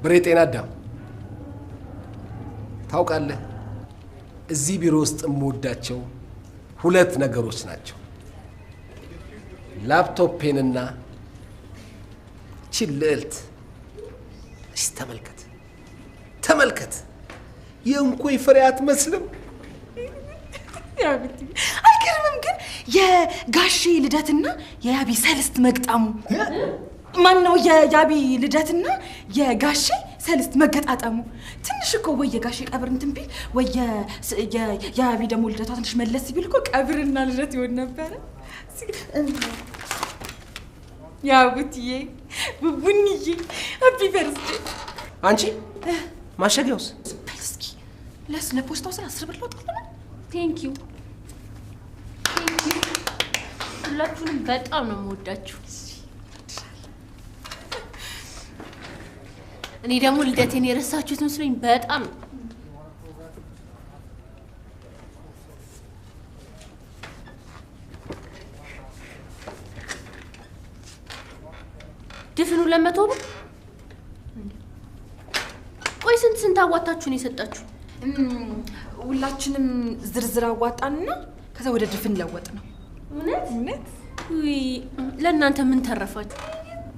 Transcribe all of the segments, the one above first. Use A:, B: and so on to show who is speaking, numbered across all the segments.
A: ብሬጤና አዳም ታውቃለህ፣ እዚህ ቢሮ ውስጥ የምወዳቸው ሁለት ነገሮች ናቸው። ላፕቶፔንና ችልልት። እስቲ ተመልከት። የእንኮይ ፍሬ አትመስልም?
B: ያብቲ አይገርምም? ግን የጋሼ ልደትና የያቢ ሰልስት መግጣሙ ማን ነው? የያቢ ልደትና የጋሼ ሰልስት መገጣጠሙ ትንሽ እኮ ወይ የጋሼ ቀብር እንትን ቢል ወይ የያቢ ደግሞ ልደቷ ትንሽ መለስ ቢል እኮ ቀብርና ልደት ይሆን ነበር። ያብቲዬ ቡቡንዬ ሃፒ በርዝዴ።
A: አንቺ ማሸጊያውስ?
B: እስኪ ለፖስታው ስራ 10 ብር ለውጣለና።
C: ቴንክ ዩ ሁላችሁንም በጣም ነው የምወዳችሁ። እኔ ደግሞ ልደቴን የረሳችሁት መስሎኝ በጣም ድፍኑ 200 ብር። ቆይ ስንት አዋጣችሁ ነው የሰጣችሁ?
B: ሁላችንም ዝርዝር አዋጣንና ከዛ ወደ ድፍን ለወጥ ነው። እውነት?
C: ውይ ለእናንተ ምን ተረፋችሁ?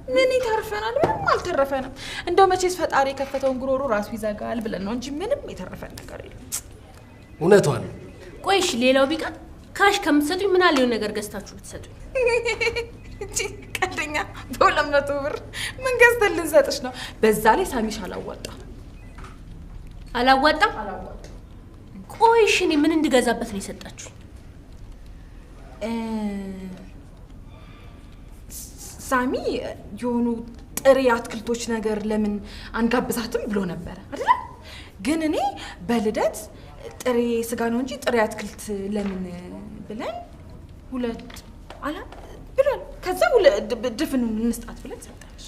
B: ምን ይተርፈናል? ምንም አልተረፈንም። እንደው መቼስ ፈጣሪ የከፈተውን ጉሮሮ ራሱ ይዘጋል ብለን ነው እንጂ ምንም የተረፈን ነገር የለም።
A: እውነቷን።
C: ቆይ እሺ ሌላው ቢቀር ካሽ ከምትሰጡኝ ምን አለ ነገር ገዝታችሁ ብትሰጡኝ?
B: እቺ ቀልደኛ በ200 ብር ምን ገዝተን ልንሰጥሽ ነው? በዛ ላይ ሳሚሽ አላዋጣም።
C: ቆይ እሺ እኔ ምን እንድገዛበት ነው የሰጣችሁ?
B: ሳሚ የሆኑ ጥሬ አትክልቶች ነገር ለምን አንጋብዛትም ብሎ ነበር አይደል? ግን እኔ በልደት ጥሬ ስጋ ነው እንጂ ጥሬ አትክልት ለምን ብለን ሁለት አላ ብለን ከዛ ድፍኑን እንስጣት ብለን ሰጣሽ።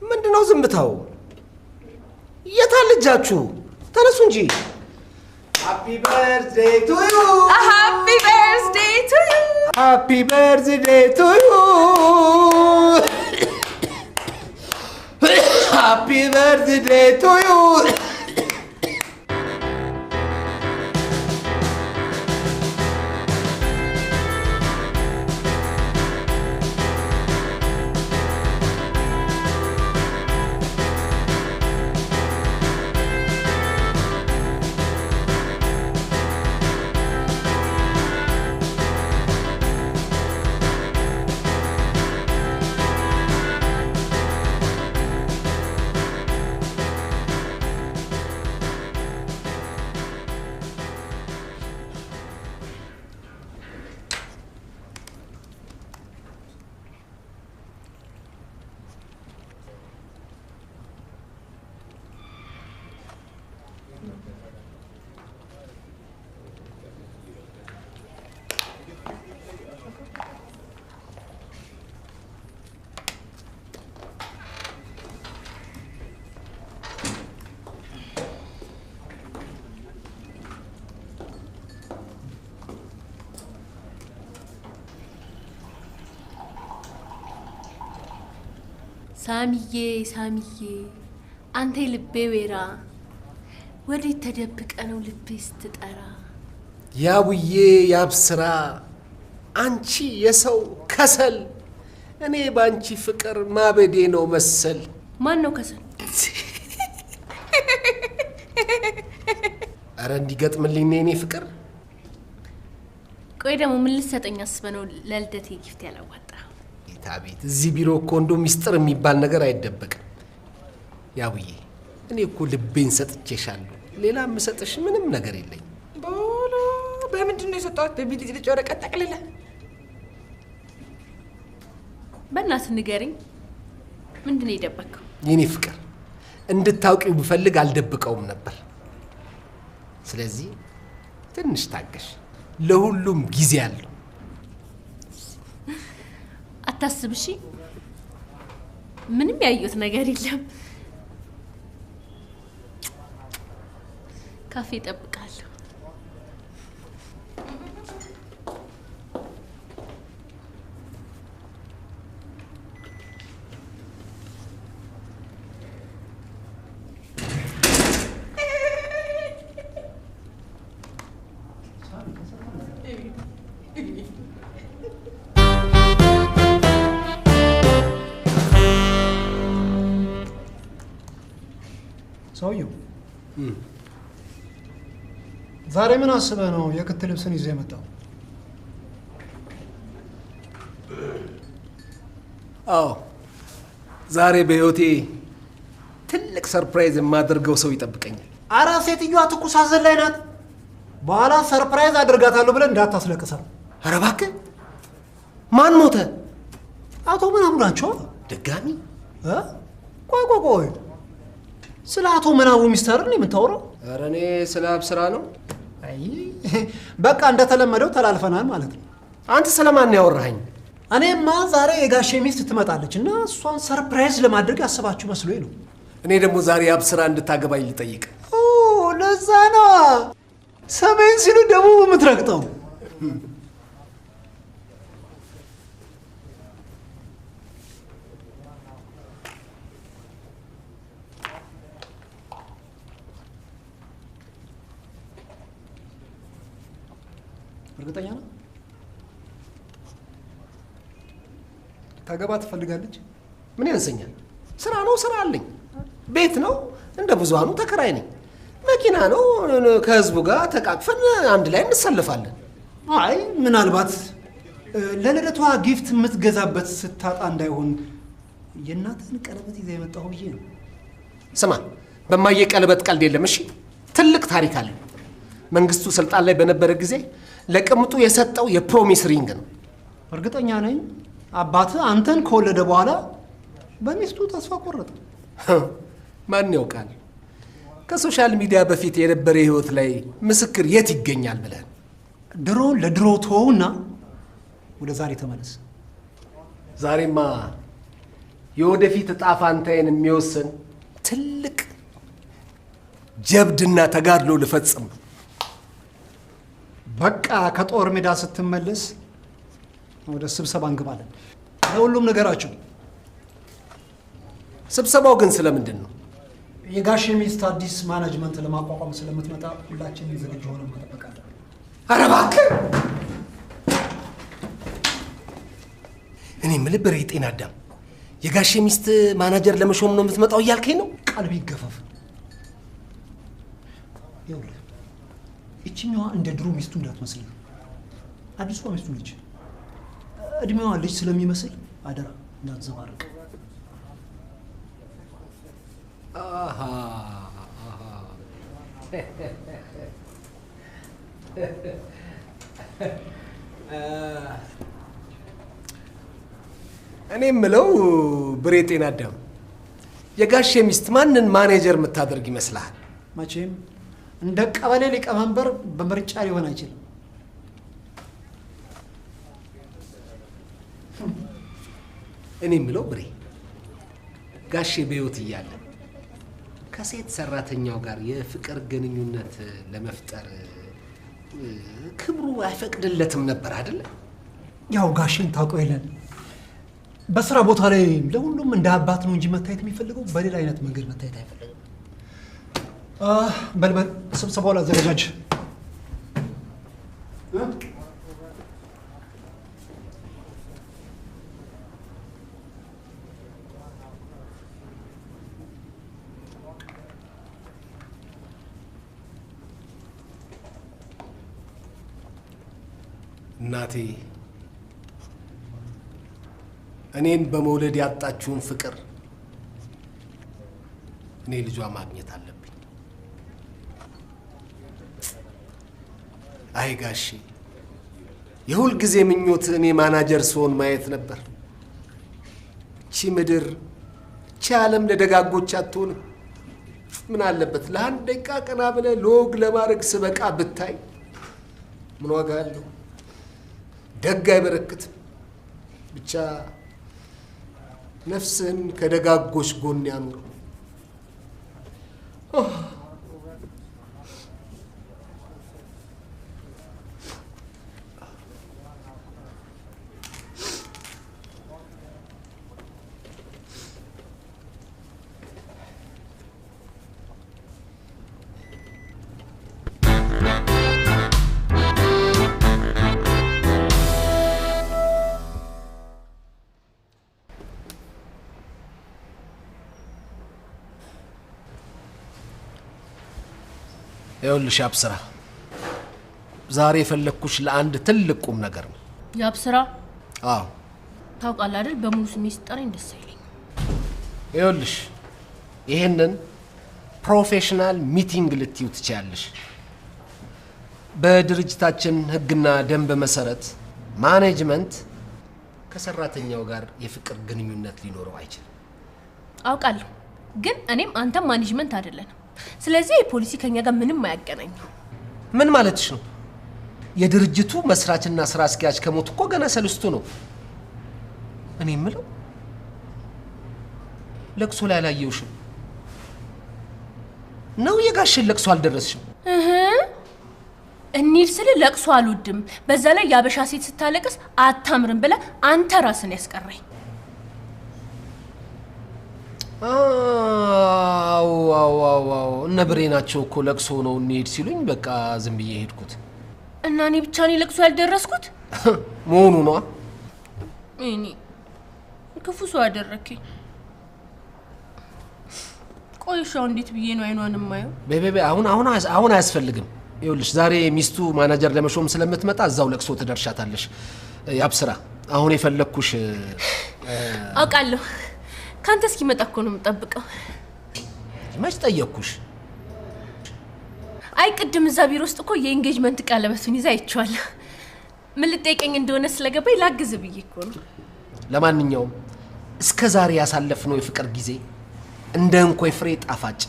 A: ምንድነው ዝምታው? የታል ልጃችሁ? ተነሱ እንጂ። ሃፒ በርዝዴይ ቱ ዩ
B: ሃፒ በርዝዴይ ቱ ዩ
A: ሃፒ በርዝዴይ ቱ ዩ ሃፒ በርዝዴይ ቱ ዩ።
C: ሳሚዬ አንተ ልቤ ወራ ወዴት ተደብቀ ነው ልቤ ስትጠራ?
A: ያቡዬ ያብስራ አንቺ የሰው ከሰል እኔ ባንቺ ፍቅር ማበዴ ነው መሰል።
C: ማን ነው ከሰል?
A: አረ እንዲገጥምልኝ እኔ ፍቅር።
C: ቆይ ደግሞ ምን ልትሰጠኝ አስበህ ነው ለልደቴ ጊፍት ያላዋጣ?
A: ቤት እዚህ ቢሮ እኮ እንደው ሚስጥር የሚባል ነገር አይደበቅም። ያቡዬ እኔ እኮ ልቤን ሰጥቼሻለሁ። ሌላ የምሰጥሽ ምንም ነገር የለኝ።
B: ቦሎ በምንድን ነው የሰጠኋት? በቢሊዝ ልጅ ወረቀት ጠቅልለህ?
C: በእናትህ ንገረኝ፣ ምንድን ነው የደበቅከው?
A: የኔ ፍቅር እንድታውቂው ብፈልግ አልደብቀውም ነበር። ስለዚህ ትንሽ ታገሽ፣ ለሁሉም ጊዜ አለው።
C: አታስብ እሺ፣ ምንም ያየሁት ነገር የለም። ካፌ እጠብቃለሁ።
D: ሰውየው ዛሬ ምን አስበህ ነው የክት ልብስን ይዘህ የመጣው?
A: አዎ ዛሬ በህይወቴ ትልቅ ሰርፕራይዝ የማደርገው ሰው ይጠብቀኛል።
D: አራ ሴትዮዋ ትኩስ አዘን ላይ ናት። በኋላ ሰርፕራይዝ አደርጋታለሁ ብለህ እንዳታስለቅሳት።
A: ኧረ እባክህ ማን ሞተ?
D: አቶ ምናምን ናቸው።
A: ድጋሚ?
D: ቆይ ስለ አቶ ምናቡ ሚስተር ነው የምታወራው?
A: ኧረ እኔ ስለ አብስራ ነው።
D: አይ በቃ እንደተለመደው ተላልፈናል ማለት ነው።
A: አንተ ስለማን ነው ያወራኸኝ?
D: እኔማ ዛሬ የጋሼ ሚስት ትመጣለች እና እሷን ሰርፕራይዝ ለማድረግ ያሰባችሁ መስሎኝ ነው።
A: እኔ ደግሞ ዛሬ አብስራ እንድታገባኝ ልጠይቅ።
D: ለዛ ነው ሰሜን ሲሉ ደቡብ የምትረግጠው። እርግጠኛ ነው ታገባ ትፈልጋለች?
A: ምን ያንሰኛል? ስራ ነው፣ ስራ አለኝ። ቤት ነው፣ እንደ ብዙሃኑ ተከራይ ነኝ። መኪና ነው፣ ከህዝቡ ጋር ተቃቅፈን አንድ ላይ እንሰልፋለን።
D: አይ ምናልባት ለልደቷ ጊፍት የምትገዛበት ስታጣ እንዳይሆን የእናትህን ቀለበት ይዘህ የመጣሁ ብዬ ነው።
A: ስማ፣ በማየ ቀለበት ቀልድ የለም። እሺ፣ ትልቅ ታሪክ አለው። መንግስቱ ስልጣን ላይ በነበረ ጊዜ ለቅምጡ የሰጠው የፕሮሚስ ሪንግ ነው።
D: እርግጠኛ ነኝ አባትህ አንተን ከወለደ በኋላ በሚስቱ ተስፋ ቆረጠ።
A: ማን ያውቃል? ከሶሻል ሚዲያ በፊት የነበረ ህይወት ላይ ምስክር የት ይገኛል ብለን
D: ድሮ ለድሮ ተወውና ወደ ዛሬ ተመለስ።
A: ዛሬማ የወደፊት እጣ ፋንታዬን የሚወስን ትልቅ ጀብድና ተጋድሎ ልፈጽም ነው።
D: በቃ ከጦር ሜዳ ስትመለስ ወደ ስብሰባ እንገባለን። ለሁሉም ነገራችሁ።
A: ስብሰባው ግን ስለምንድን ነው?
D: የጋሼ ሚስት አዲስ ማኔጅመንት ለማቋቋም ስለምትመጣ ሁላችንም ዝግጁ ሆነን መጠበቅ አለብን።
A: ኧረ እባክህ! እኔ የምልህ ብሬ ጤና አዳም፣ የጋሼ ሚስት ማናጀር ለመሾም ነው የምትመጣው እያልከኝ ነው?
D: ቃል ቢገፈፍ ይኸውልህ፣ እችኛዋ እንደ ድሮ ሚስቱ እንዳትመስልህ። አዲሷ ሚስቱ ነች። እድሜዋ ልጅ ስለሚመስል አደራ እንዳትዘባርቅ።
A: እኔ የምለው ብሬ ጤና አዳም፣ የጋሼ ሚስት ማንን ማኔጀር የምታደርግ ይመስልሃል?
D: መቼም እንደ ቀበሌ ሊቀመንበር በምርጫ ሊሆን አይችልም።
A: እኔ የምለው ብሬ፣ ጋሼ በሕይወት እያለ ከሴት ሰራተኛው ጋር የፍቅር ግንኙነት ለመፍጠር ክብሩ አይፈቅድለትም ነበር አይደለ?
D: ያው ጋሼን ታውቀው የለን በስራ ቦታ ላይ ለሁሉም እንደ አባት ነው እንጂ መታየት የሚፈልገው በሌላ አይነት መንገድ መታየት አይፈልግም። በልበል ስብሰባው ላዘጋጃጅ።
A: እናቴ እኔን በመውለድ ያጣችውን ፍቅር እኔ ልጇ ማግኘት አለብኝ። አይ ጋሼ፣ የሁል ጊዜ ምኞት እኔ ማናጀር ስሆን ማየት ነበር። እቺ ምድር፣ እቺ ዓለም ለደጋጎች አትሆንም። ምን አለበት ለአንድ ደቂቃ ቀና ብለህ ሎግ ለማድረግ ስበቃ ብታይ ምን ዋጋ አለው? ደግ አይበረክትም። ብቻ ነፍስህን ከደጋጎች ጎን ያኑረው። ይኸውልሽ አብስራ ዛሬ የፈለኩሽ ለአንድ ትልቅ ቁም ነገር ነው።
C: ያብስራ?
A: አዎ
C: ታውቃለህ አይደል በሙሉ ስሜ ሲጠራኝ ደስ አይለኝም።
A: ይኸውልሽ ይሄንን ፕሮፌሽናል ሚቲንግ ልትዩ ትችያለሽ። በድርጅታችን ህግና ደንብ መሰረት ማኔጅመንት ከሰራተኛው ጋር የፍቅር ግንኙነት ሊኖረው አይችልም።
C: አውቃለሁ ግን እኔም አንተም ማኔጅመንት አይደለንም። ስለዚህ የፖሊሲ ከኛ ጋር ምንም አያገናኝም።
A: ምን ማለትሽ ነው? የድርጅቱ መስራችና ስራ አስኪያጅ ከሞት እኮ ገና ሰልስቱ ነው። እኔ የምለው ለቅሶ ላይ አላየውሽም ነው? የጋሽን ለቅሶ አልደረስሽም?
C: እኒል ስለ ለቅሶ አልወድም። በዛ ላይ ያበሻ ሴት ስታለቅስ አታምርም ብለህ አንተ ራስን ያስቀረኝ።
A: አዎ እነ ብሬ ናቸው እኮ ለቅሶ ነው እንሂድ ሲሉኝ በቃ ዝም ብዬ ሄድኩት።
C: እና እኔ ብቻ ነኝ ለቅሶ ያልደረስኩት
A: መሆኑ ነው።
C: እኔ ክፉ ሰው አደረከኝ። ቆይሻው እንዴት ብዬ ነው አይኗን ማየው?
A: ቤቤ አሁን አያስፈልግም። ይኸውልሽ ዛሬ ሚስቱ ማናጀር ለመሾም ስለምትመጣ እዛው ለቅሶ ትደርሻታለሽ። ያብስራ አሁን የፈለኩሽ
C: አውቃለሁ። ካንተ እስኪመጣ እኮ ነው የምጠብቀው።
A: መች ጠየቅኩሽ?
C: አይ ቅድም እዛ ቢሮ ውስጥ እኮ የኤንጌጅመንት ቀለበቱን ይዛ አይቼዋለሁ። ምን ልጠይቀኝ እንደሆነ ስለገባኝ ላግዝ ብዬ እኮ ነው።
A: ለማንኛውም እስከ ዛሬ ያሳለፍነው የፍቅር ጊዜ እንደ እንኮይ ፍሬ ጣፋጭ፣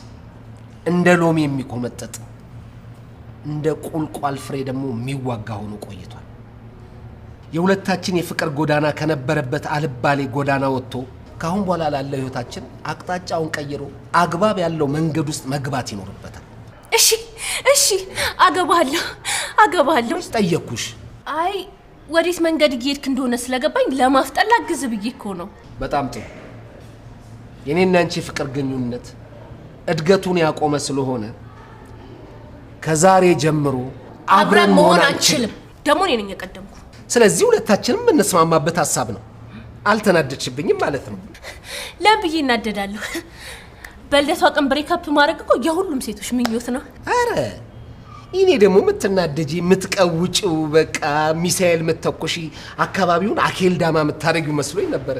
A: እንደ ሎሚ የሚቆመጠጥ፣ እንደ ቁልቋል ፍሬ ደግሞ የሚዋጋ ሆኖ ቆይቷል። የሁለታችን የፍቅር ጎዳና ከነበረበት አልባሌ ጎዳና ወጥቶ ካሁን በኋላ ላለው ህይወታችን አቅጣጫውን ቀይሮ አግባብ ያለው መንገድ ውስጥ መግባት ይኖርበታል።
C: እሺ አገባለሁ።
A: ጠየቅኩሽ።
C: አይ ወዴት መንገድ እየሄድክ እንደሆነ ስለገባኝ ለማፍጠን ላግዝ ብዬ እኮ ነው።
A: በጣም ጥሩ። የኔና አንቺ ፍቅር ግንኙነት እድገቱን ያቆመ ስለሆነ ከዛሬ ጀምሮ አብረን መሆን አንችልም።
C: ደግሞ እኔ ነኝ የቀደምኩ።
A: ስለዚህ ሁለታችንም እንስማማበት ሐሳብ ነው። አልተናደድሽብኝም ማለት ነው?
C: ለምን ብዬ እናደዳለሁ? በልደቷ ቀን ብሬክአፕ ማድረግ እኮ የሁሉም ሴቶች ምኞት ነው።
A: አረ እኔ ደግሞ የምትናደጂ የምትቀውጪው በቃ ሚሳኤል የምትተኮሺ አካባቢውን አኬል ዳማ የምታደርጊው መስሎኝ ነበረ።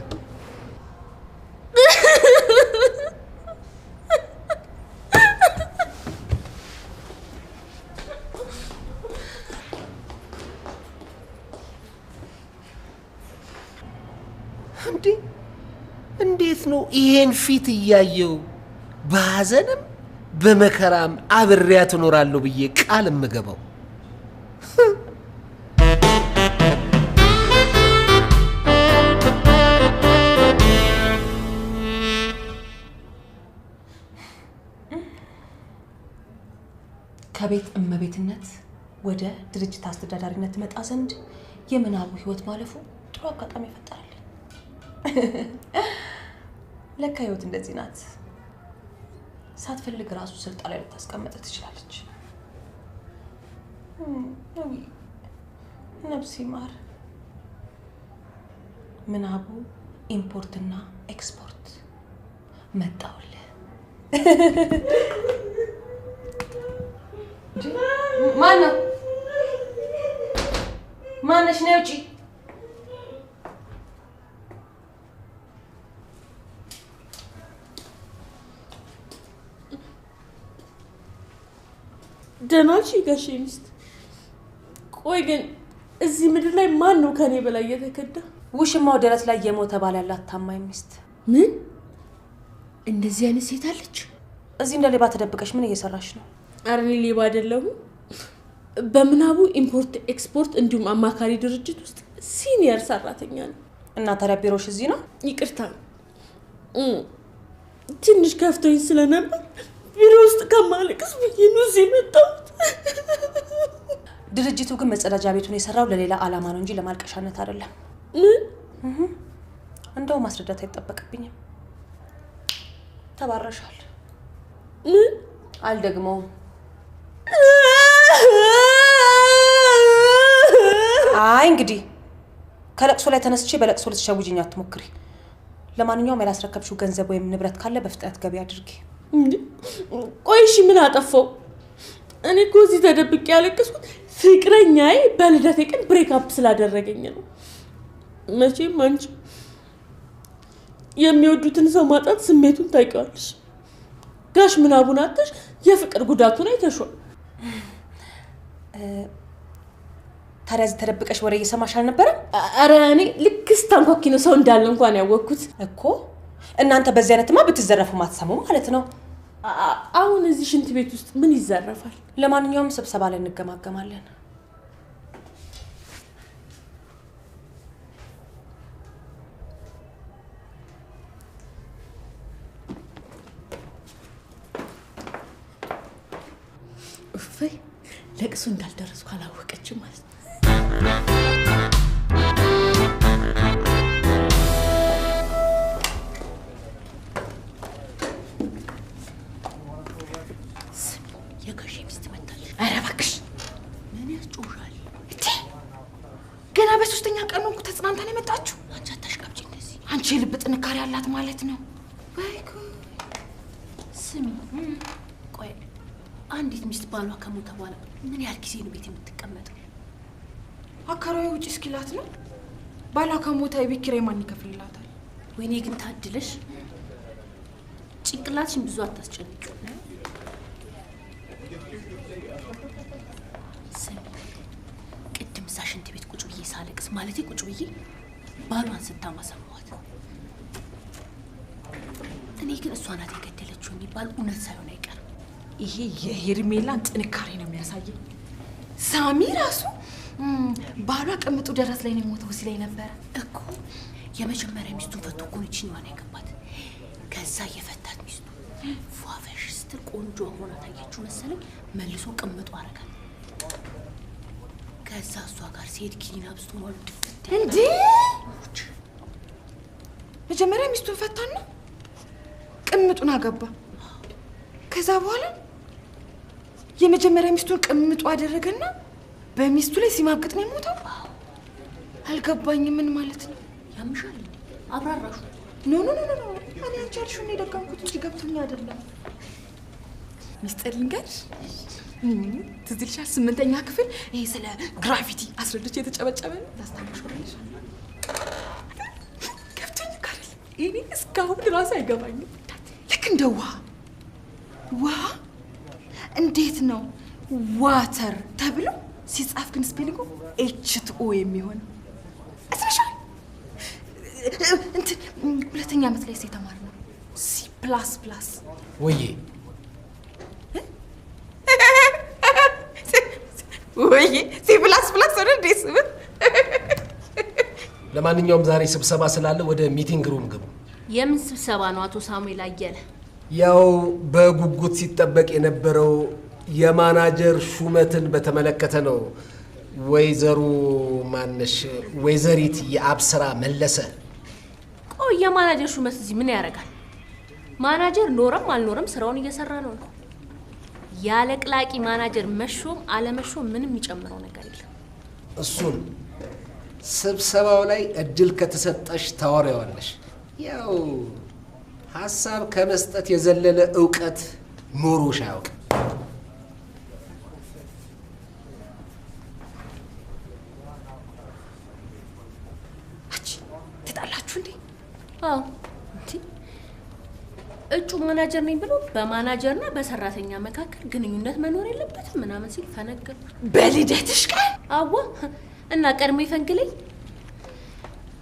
A: እንዴት ነው ይሄን ፊት እያየው በሐዘንም በመከራም አብሬያት እኖራለሁ ብዬ ቃል የምገባው?
B: ከቤት እመቤትነት ወደ ድርጅት አስተዳዳሪነት መጣ ዘንድ የምናቡ ህይወት ማለፉ ጥሩ አጋጣሚ ፈጠረልኝ። ለካ ህይወት እንደዚህ ናት። ሳትፈልግ ራሱ ስልጣን ላይ ልታስቀምጥ ትችላለች። ነፍሴ ማር። ምናቡ ኢምፖርትና ኤክስፖርት መጣውልህ። ማነው? ማነሽ? ነይ ውጪ።
E: ደህና ነሽ ጋሼ ሚስት? ቆይ ግን እዚህ ምድር ላይ ማን ነው ከኔ በላይ የተከዳ?
B: ውሽማው ደረት ላይ የሞተ ባል ያላት ታማኝ ሚስት።
E: ምን? እንደዚህ አይነት ሴት አለች?
B: እዚህ እንደ ሌባ ተደብቀሽ ምን እየሰራሽ ነው?
E: ኧረ እኔ ሌባ አይደለሁም። በምናቡ ኢምፖርት ኤክስፖርት እንዲሁም አማካሪ ድርጅት ውስጥ ሲኒየር ሰራተኛ ነው።
B: እና ታዲያ ቢሮሽ እዚህ ነው?
E: ይቅርታ ትንሽ ከፍቶኝ ስለነበር ቢሮ ውስጥ ከማለቅስ ብዬ ነው እዚህ የመጣሁት።
B: ድርጅቱ ግን መጸዳጃ ቤቱን የሰራው ለሌላ ዓላማ ነው እንጂ ለማልቀሻነት አይደለም። እንደው ማስረዳት አይጠበቅብኝም። ተባረሻል። አልደግመውም። አይ እንግዲህ ከለቅሶ ላይ ተነስቼ በለቅሶ ልትሸውጂኝ አትሞክሪ። ለማንኛውም ያላስረከብሽው ገንዘብ ወይም ንብረት ካለ በፍጥነት ገቢ አድርጊ።
E: ቆይ እሺ ምን አጠፋው? እኔ እኮ እዚህ ተደብቄ ያለቀስኩት ፍቅረኛዬ በልደቴ ቀን ብሬክ አፕ ስላደረገኝ ነው። መቼም አንቺ የሚወዱትን ሰው ማጣት ስሜቱን ታውቂዋለሽ። ጋሽ ምናቡን አጥተሽ የፍቅር ጉዳቱን አይተሽዋል።
F: ታዲያ እዚህ ተደብቀሽ ወሬ እየሰማሽ አልነበረም?
E: ኧረ እኔ ልክ ስታንኳኪ ነው ሰው እንዳለ እንኳን ያወቅኩት
F: እኮ። እናንተ በዚህ አይነትማ ብትዘረፉ ማትሰሙ ማለት ነው።
E: አሁን እዚህ ሽንት ቤት ውስጥ ምን ይዘረፋል?
F: ለማንኛውም ስብሰባ ላይ እንገማገማለን።
E: እፈይ ለቅሶ እንዳልደረስኩ አላወቀችም ማለት ነው።
C: የጋሼ ሚስት መጣለች።
B: ኧረ እባክሽ
C: ምን ያስጮሻል?
B: ገና በሶስተኛ ቀኑ እኮ ተጽናንተን የመጣችሁ።
C: አንቺ አታሽቃብጪ እንደዚህ።
B: አንቺ የልብ ጥንካሬ ያላት ማለት ነው።
C: ስሚ ቆይ አንዲት ሚስት ባሏ ከሞተ በኋላ ምን ያህል ጊዜ ነው ቤት የምትቀመጠው?
B: አካራዊ ውጪ እስኪላት ነው። ባሏ ከሞተ የቤት ኪራይ ማን ይከፍልላታል?
C: ወይኔ ግን ታድለሽ። ጭንቅላትሽን ብዙ አታስጨንቂው። ስሚ ቅድም እዛ ሽንት ቤት ቁጭ ብዬ ሳለቅስ ማለቴ ቁጭ ብዬ ባሏን ስታማ ሰማኋት። እኔ ግን እሷ ናት የገደለችው የሚባል እውነት ሳይሆን አይቀርም።
B: ይሄ የሄርሜላን ጥንካሬ ነው የሚያሳየው። ሳሚ ራሱ ባሏ ቅምጡ ደረስ ላይ ነው የሞተው ሲለኝ ነበረ
C: እኮ። የመጀመሪያ ሚስቱን ፈቶ እኮ ነው ይችኛዋን ያገባት። ከዛ የፈታት ሚስቱ ፏፈሽ ስትል ቆንጆ ሆና ታየችው መሰለኝ። መልሶ ቅምጡ አረጋል። ከዛ እሷ ጋር ሲሄድ ኪኒን አብዝቶ ነው ድፍት
B: እንዴ። መጀመሪያ ሚስቱን ፈታና ቅምጡን አገባ። ከዛ በኋላ የመጀመሪያ ሚስቱን ቅምጡ አደረገና በሚስቱ ላይ ሲማግጥ ነው የሞተው። አልገባኝም። ምን ማለት ነው?
C: ያምሻል እንዴ? አብራራሹ።
B: ኖ ኖ ኖ ኖ እኔ አንቺ ያልሽውን የደጋምኩት እንጂ ገብቶኝ አይደለም። ሚስጥር ልንገርሽ። ትዝ ይልሻል 8ኛ ክፍል ይሄ ስለ ግራቪቲ አስረድቼ የተጨበጨበ ታስታውሻለሽ? ገብቶኝ ካለ እኔ እስካሁን ራሱ አይገባኝም። ልክ እንደ ውሃ እንዴት ነው ዋተር ተብሎ ሲጻፍ ግን ስፔሊንጉ ኤች2ኦ የሚሆነው? አስረሻል እንትን ሁለተኛ ዓመት ላይ የተማርነው C++።
A: ወዬ
B: C++ ወደ እንዴት ስም።
A: ለማንኛውም ዛሬ ስብሰባ ስላለ ወደ ሚቲንግ ሩም ግቡ።
C: የምን ስብሰባ ነው አቶ ሳሙኤል አየለ?
A: ያው በጉጉት ሲጠበቅ የነበረው የማናጀር ሹመትን በተመለከተ ነው። ወይዘሮ ማነሽ ወይዘሪት የአብስራ መለሰ።
C: ቆይ የማናጀር ሹመት እዚህ ምን ያደርጋል? ማናጀር ኖረም አልኖረም ስራውን እየሰራ ነው። ያለቅላቂ ማናጀር መሾም አለመሾም ምንም የሚጨምረው ነገር የለም።
A: እሱን ስብሰባው ላይ እድል ከተሰጠሽ ታወሪዋለሽ። ያው ሀሳብ ከመስጠት የዘለለ ዕውቀት ኖሮሽ አያውቅም።
B: ትጣላችሁ እንዴ?
C: አዎ እንዴ እጩ ማናጀር ነኝ ብሎ በማናጀርና በሰራተኛ መካከል ግንኙነት መኖር የለበትም ምናምን ሲል ፈነገር።
B: በልደትሽ ቀን?
C: አዋ እና ቀድሞ ይፈንግለኝ።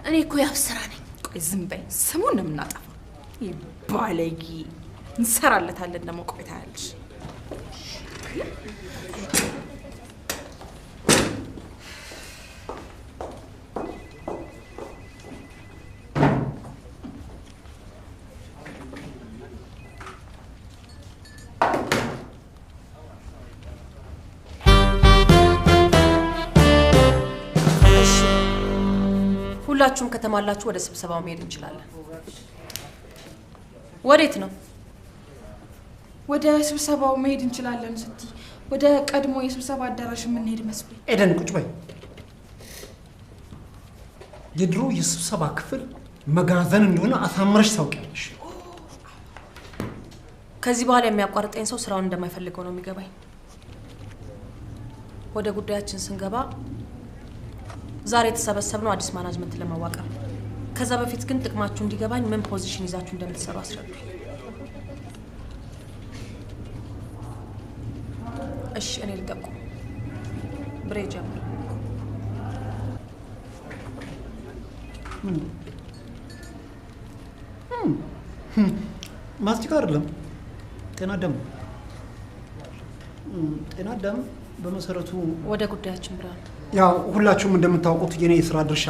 C: እኔ እኮ ያብስራ ነኝ።
B: ቆይ ዝም በይ፣ ስሙን ነው የምናጠፋው። ባለጌ እንሰራለታለን ደግሞ ቆይታ ያለሽ።
F: ሁላችሁም ከተማላችሁ ወደ ስብሰባው መሄድ እንችላለን። ወዴት ነው?
B: ወደ ስብሰባው መሄድ እንችላለን ስትይ ወደ ቀድሞ የስብሰባ አዳራሽ የምንሄድ መስሎኝ።
D: ኤደን ቁጭ በይ። የድሮ የስብሰባ ክፍል መጋዘን እንደሆነ አሳምረሽ ታውቂያለሽ።
F: ከዚህ በኋላ የሚያቋርጠኝ ሰው ስራውን እንደማይፈልገው ነው የሚገባኝ። ወደ ጉዳያችን ስንገባ ዛሬ የተሰበሰብነው አዲስ ማናጅመንት ለማዋቀር ነው። ከዛ በፊት ግን ጥቅማችሁ እንዲገባኝ ምን ፖዚሽን ይዛችሁ እንደምትሰሩ አስረዱ። እሺ እኔ ልጠቁ። ብሬ ጀምር።
D: ማስቲካ አይደለም፣ ጤና አዳም። ጤና አዳም በመሰረቱ
F: ወደ ጉዳያችን ብራል።
D: ያው ሁላችሁም እንደምታውቁት የኔ የስራ ድርሻ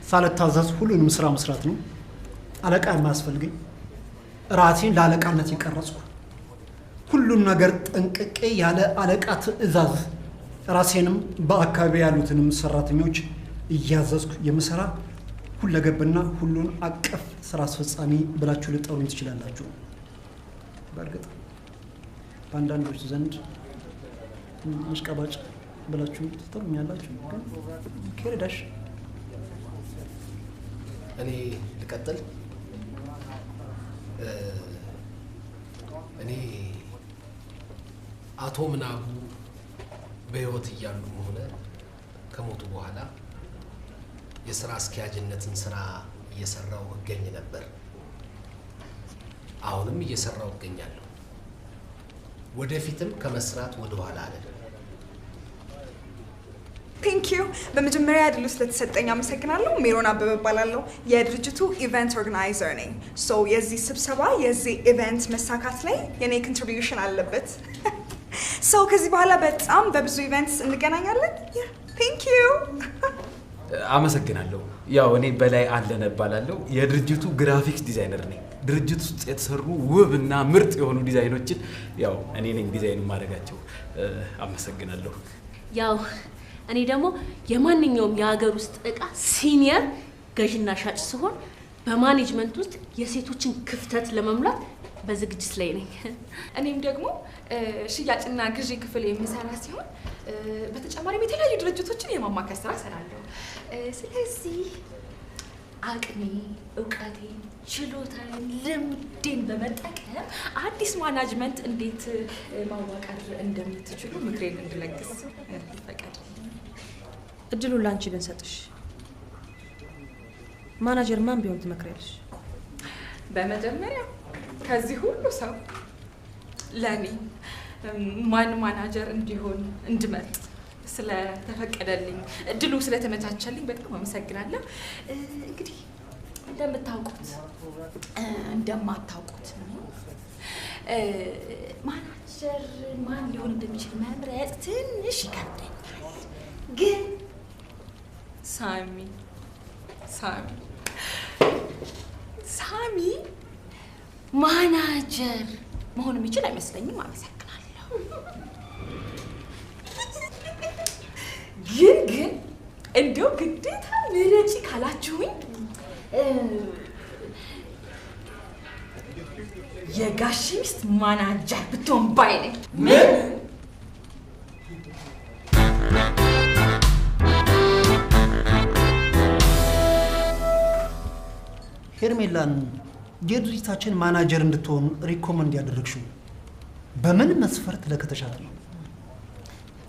D: ሳልታዘዝ ሁሉንም ስራ መስራት ነው። አለቃ የማያስፈልገኝ ራሴን ለአለቃነት የቀረጽኩ ሁሉም ነገር ጠንቅቄ ያለ አለቃ ትዕዛዝ ራሴንም በአካባቢ ያሉትንም ሰራተኞች እያዘዝኩ የምሰራ ሁለገብና ሁሉን አቀፍ ስራ አስፈጻሚ ብላችሁ ልጠሩኝ ትችላላችሁ። በእርግጥ በአንዳንዶች ዘንድ መሽቀባጭ ብላችሁ ትጠሩኛላችሁ። ግን ከረዳሽ
A: እኔ ልቀጥል። እኔ አቶ ምናቡ በህይወት እያሉ ሆነ ከሞቱ በኋላ የስራ አስኪያጅነትን ስራ እየሰራው እገኝ ነበር። አሁንም እየሰራው እገኛለሁ። ወደፊትም ከመስራት ወደ ኋላ አይደለም።
G: ቴንክ ዩ። በመጀመሪያ እድሉ ስለተሰጠኝ አመሰግናለሁ። ሜሮን አበበ እባላለሁ። የድርጅቱ ኢቨንት ኦርጋናይዘር ነኝ። ሶ የዚህ ስብሰባ የዚህ ኢቨንት መሳካት ላይ የኔ ኮንትሪቢዩሽን አለበት። ሶ ከዚህ በኋላ በጣም በብዙ ኢቨንትስ እንገናኛለን። ቴንክ ዩ።
H: አመሰግናለሁ። ያው እኔ በላይ አለነ እባላለሁ። የድርጅቱ ግራፊክስ ዲዛይነር ነኝ። ድርጅት ውስጥ የተሰሩ ውብና ምርጥ የሆኑ ዲዛይኖችን ያው እኔ ነኝ ዲዛይን ማድረጋቸው። አመሰግናለሁ።
C: ያው እኔ ደግሞ የማንኛውም የሀገር ውስጥ እቃ ሲኒየር ገዥና ሻጭ ሲሆን በማኔጅመንት ውስጥ የሴቶችን ክፍተት ለመሙላት በዝግጅት ላይ ነኝ።
B: እኔም ደግሞ ሽያጭና ግዢ ክፍል የሚሰራ ሲሆን በተጨማሪም የተለያዩ ድርጅቶችን የማማከር ስራ እሰራለሁ። ስለዚህ አቅሜ፣ እውቀቴ፣ ችሎታዬን፣ ልምዴን በመጠቀም አዲስ ማናጅመንት እንዴት ማዋቀር እንደምትችሉ ምክሬን እንድለግስ ይፈቀድ።
F: እድሉን ላንቺ ብንሰጥሽ ማናጀር ማን ቢሆን ትመክሪያለሽ?
B: በመጀመሪያ ከዚህ ሁሉ ሰው ለኔ ማን ማናጀር እንዲሆን እንድመርጥ ስለተፈቀደልኝ እድሉ ስለተመቻቸልኝ በጣም አመሰግናለሁ። እንግዲህ እንደምታውቁት እንደማታውቁት ማናጀር ማን ሊሆን እንደሚችል መምረጥ ትንሽ ይከብደኛል። ግን ሳሚ ማናጀር መሆን የሚችል አይመስለኝም። አመሰግናለሁ። ግን እንዲያው ግዴታ ምረጪ ካላችሁኝ የጋሽ ሚስት ማናጀር ብትሆን ባይ ነኝ። ምን?
D: ሄርሜላን የድርጅታችን ማናጀር እንድትሆን ሪኮመንድ ያደረግሽው በምን መስፈርት ለከተሻት ነው?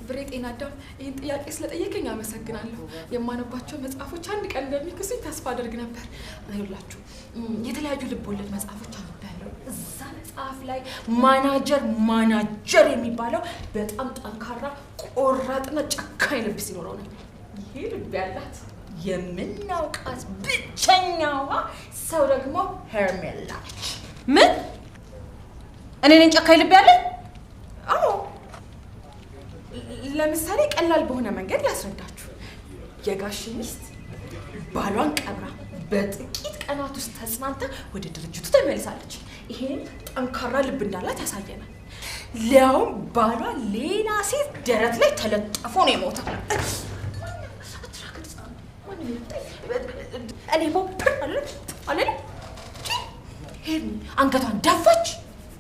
B: ብሬ ጤና አዳም ይህን ጥያቄ ስለጠየቀኝ አመሰግናለሁ። የማነባቸው መጽሐፎች አንድ ቀን እንደሚክሱኝ ተስፋ አደርግ ነበር። ይኸውላችሁ የተለያዩ ልቦለድ መጽሐፎች አነባለሁ። እዛ መጽሐፍ ላይ ማናጀር የሚባለው በጣም ጠንካራ ቆራጥና ጨካኝ ልብ ሲኖረው ነው። ይሄ ልብ ያላት የምናውቃት ብቸኛዋ ሰው ደግሞ ሄርሜላ ነች።
F: ምን? እኔ ነኝ ጨካኝ ልብ ያለኝ?
B: አዎ። ለምሳሌ ቀላል በሆነ መንገድ ላስረዳችሁ። የጋሽ ሚስት ባሏን ቀብራ በጥቂት ቀናት ውስጥ ተጽናንታ ወደ ድርጅቱ ተመልሳለች። ይሄን ጠንካራ ልብ እንዳላት ያሳየናል። ሊያውም ባሏ ሌላ ሴት ደረት ላይ ተለጥፎ ነው የሞተው። እኔ ሞፕር አለ ሄርሚ አንገቷን ደፋች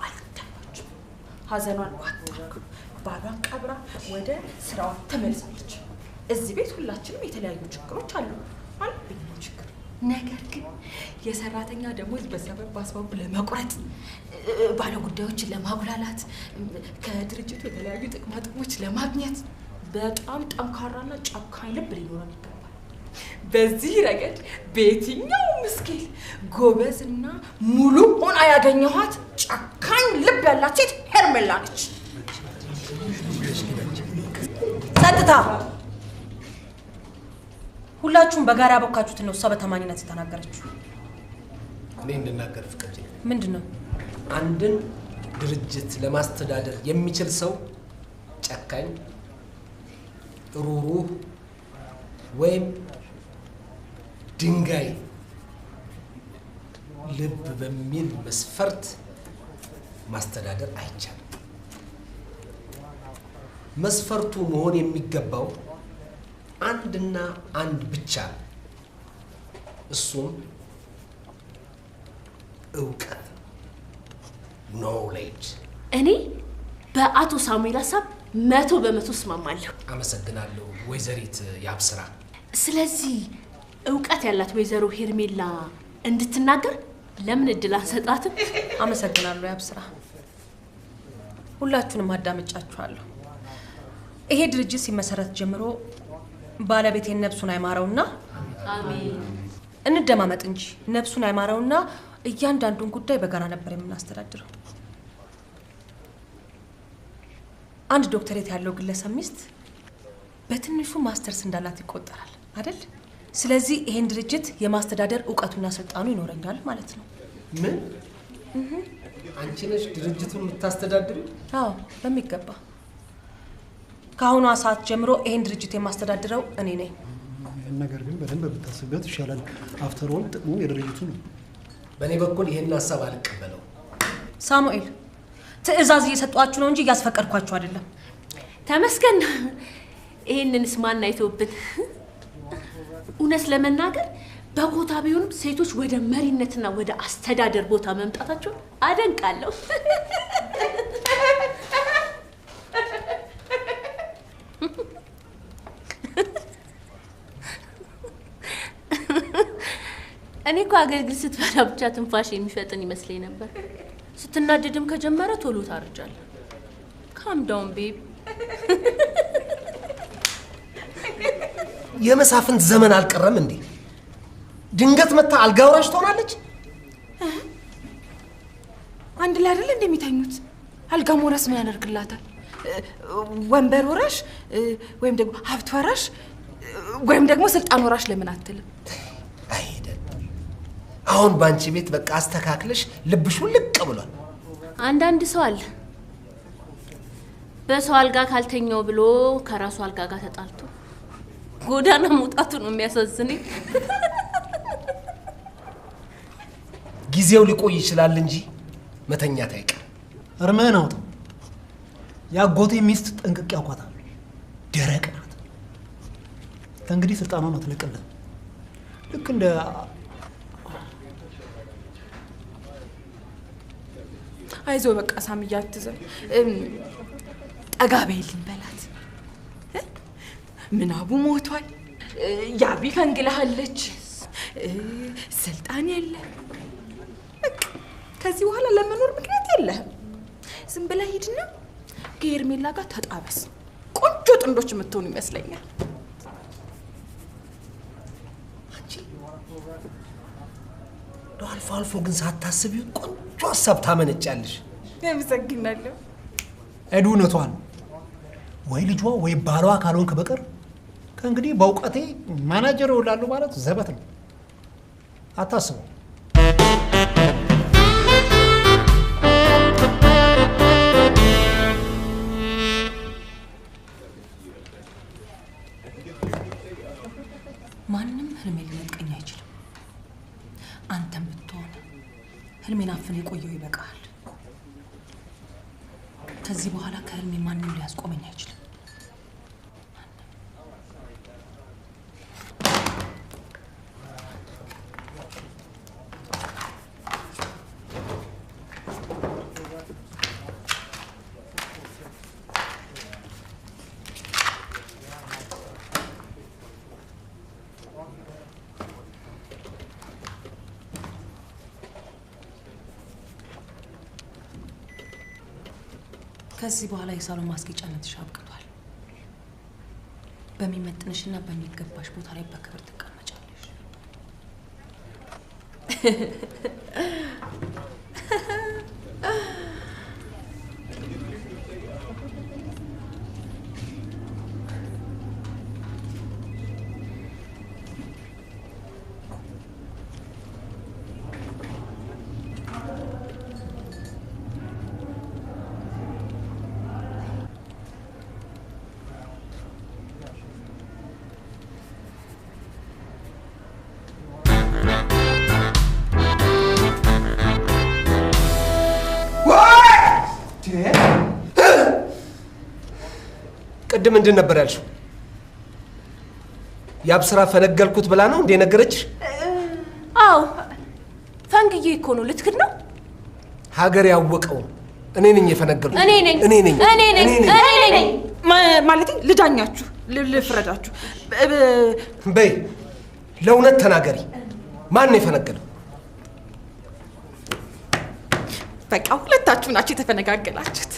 B: አልደፋች። ሀዘኗን ዋጣ። ባሏን ቀብራ ወደ ስራዋ ተመልሳለች። እዚህ ቤት ሁላችንም የተለያዩ ችግሮች አሉ አለብኝ ችግር። ነገር ግን የሰራተኛ ደሞዝ በሰበብ በአስባቡ ለመቁረጥ፣ ባለ ጉዳዮችን ለማጉላላት፣ ከድርጅቱ የተለያዩ ጥቅማ ጥቅሞች ለማግኘት በጣም ጠንካራና ጨካኝ ልብ ሊኖረን ይገባል። በዚህ ረገድ በየትኛውም ስኬል ጎበዝና ሙሉ ሆና ያገኘኋት ጨካኝ ልብ ያላት ሴት ሄርሜላ ነች።
F: ጸጥታ! ሁላችሁም በጋራ ያቦካችሁትን ነው እሷ በተማኝነት የተናገረችው።
A: እኔ እንድናገር ፍቀጅ።
F: ምንድነው?
A: አንድን ድርጅት ለማስተዳደር የሚችል ሰው ጨካኝ፣ ሩሩህ ወይም ድንጋይ ልብ በሚል መስፈርት ማስተዳደር አይቻልም። መስፈርቱ መሆን የሚገባው አንድና አንድ ብቻ ነው። እሱም እውቀት፣ ኖሌጅ።
C: እኔ በአቶ ሳሙኤል ሀሳብ 100% እስማማለሁ።
A: አመሰግናለሁ ወይዘሪት ያብስራ።
C: ስለዚህ እውቀት ያላት ወይዘሮ ሄርሜላ እንድትናገር ለምን እድል አንሰጣትም?
F: አመሰግናለሁ ያብስራ። ሁላችሁንም አዳምጫችኋለሁ። ይሄ ድርጅት ሲመሰረት ጀምሮ ባለቤቴን ነፍሱን አይማረውና
C: አሜን
F: እንደማመጥ እንጂ ነፍሱን አይማረውና እያንዳንዱን ጉዳይ በጋራ ነበር የምናስተዳድረው። አንድ ዶክተሬት ያለው ግለሰብ ሚስት በትንሹ ማስተርስ እንዳላት ይቆጠራል አይደል? ስለዚህ ይሄን ድርጅት የማስተዳደር ዕውቀቱና ስልጣኑ ይኖረኛል ማለት ነው።
A: ምን? አንቺ ነሽ ድርጅቱን የምታስተዳድሩ?
F: አዎ በሚገባ። ከአሁኗ ሰዓት ጀምሮ ይሄን ድርጅት የማስተዳድረው እኔ ነኝ።
D: ይህን ነገር ግን በደንብ ብታስብበት ይሻላል። አፍተር ኦል ጥቅሙ የድርጅቱ ነው።
A: በእኔ በኩል ይሄን ሀሳብ አልቀበለው።
F: ሳሙኤል ትዕዛዝ እየሰጧችሁ ነው እንጂ እያስፈቀድኳችሁ አይደለም።
C: ተመስገን። ይሄንንስ ማን አይተውብን? እውነት ለመናገር በቦታ ቢሆንም ሴቶች ወደ መሪነትና ወደ አስተዳደር ቦታ መምጣታቸው አደንቃለሁ። እኔ እኮ አገልግል ስትበላ ብቻ ትንፋሽ የሚፈጥን ይመስለኝ ነበር። ስትናደድም ከጀመረ ቶሎ ታርጃለህ። ካም ዳውን ቤብ።
A: የመሳፍንት ዘመን አልቀረም እንዴ? ድንገት መታ አልጋ ወራሽ ትሆናለች።
B: አንድ ላይ አይደል እንደሚተኙት? አልጋ ወራሽ ምን ያደርግላታል? ወንበር ወራሽ ወይም ደግሞ ሀብት ወራሽ ወይም ደግሞ ስልጣን ወራሽ ለምን አትልም?
A: አይደል? አሁን ባንቺ ቤት በቃ አስተካክለሽ ልብሽ ልቅ ብሏል።
C: አንዳንድ ሰው አለ በሰው አልጋ ካልተኛው ብሎ ከራሱ አልጋ ጋር ተጣልቶ ጎዳና መውጣቱ ነው የሚያሳዝነኝ።
A: ጊዜው ሊቆይ ይችላል እንጂ መተኛት አይቀርም።
D: እርምህን አውጣ። ያጎቴ ሚስት ጠንቅቄ ያውቃታል። ደረቅ ናት። ከእንግዲህ ስልጣኗን አትለቅልህ። ልክ እንደ
B: አይዞ በቃ ሳምዬ አትዘን። ጠጋ በይልኝ በላት። ምናቡ ሞቷል። ያቢ ፈንግልሃለች። ስልጣን የለ። ከዚህ በኋላ ለመኖር ምክንያት የለህም። ዝም ብለህ ሂድና ከሄርሜላ ጋር ተጣበስ። ቆንጆ ጥንዶች የምትሆኑ ይመስለኛል።
A: አልፎ አልፎ ግን ሳታስቢው ቆንጆ ሀሳብ ታመነጫለሽ።
B: አመሰግናለሁ።
D: ኤዱ እውነቷን ወይ ልጇ ወይ ባሏ ካልሆንክ በቀር ከእንግዲህ በእውቀቴ ማናጀር እውላለሁ ማለት ዘበት ነው። አታስበው።
F: ማንም ህልሜን ሊነጥቀኝ አይችልም። አንተም ብትሆን ህልሜን አፍን የቆየው ይበቃል። ከዚህ በኋላ ከህልሜ ማንም ሊያስቆመኝ አይችልም። ከዚህ በኋላ የሳሎን ማስጌጫነትሽ አብቅቷል። በሚመጥንሽና በሚገባሽ ቦታ ላይ በክብር ትቀመጫለሽ።
A: ቅድም ምንድን ነበር ያልሽው? ያብስራ ፈነገልኩት ብላ ነው እንዴ ነገረችሽ?
C: አዎ ፈንግዬ እኮ ነው። ልትክድ ነው?
A: ሀገር ያወቀው እኔ ነኝ የፈነገልኩት።
C: እኔ ነኝ
B: ማለቴ ልዳኛችሁ፣ ልፍረዳችሁ።
A: በይ ለእውነት ተናገሪ። ማን ነው የፈነገለው?
B: በቃ ሁለታችሁ ናችሁ የተፈነጋገላችሁት።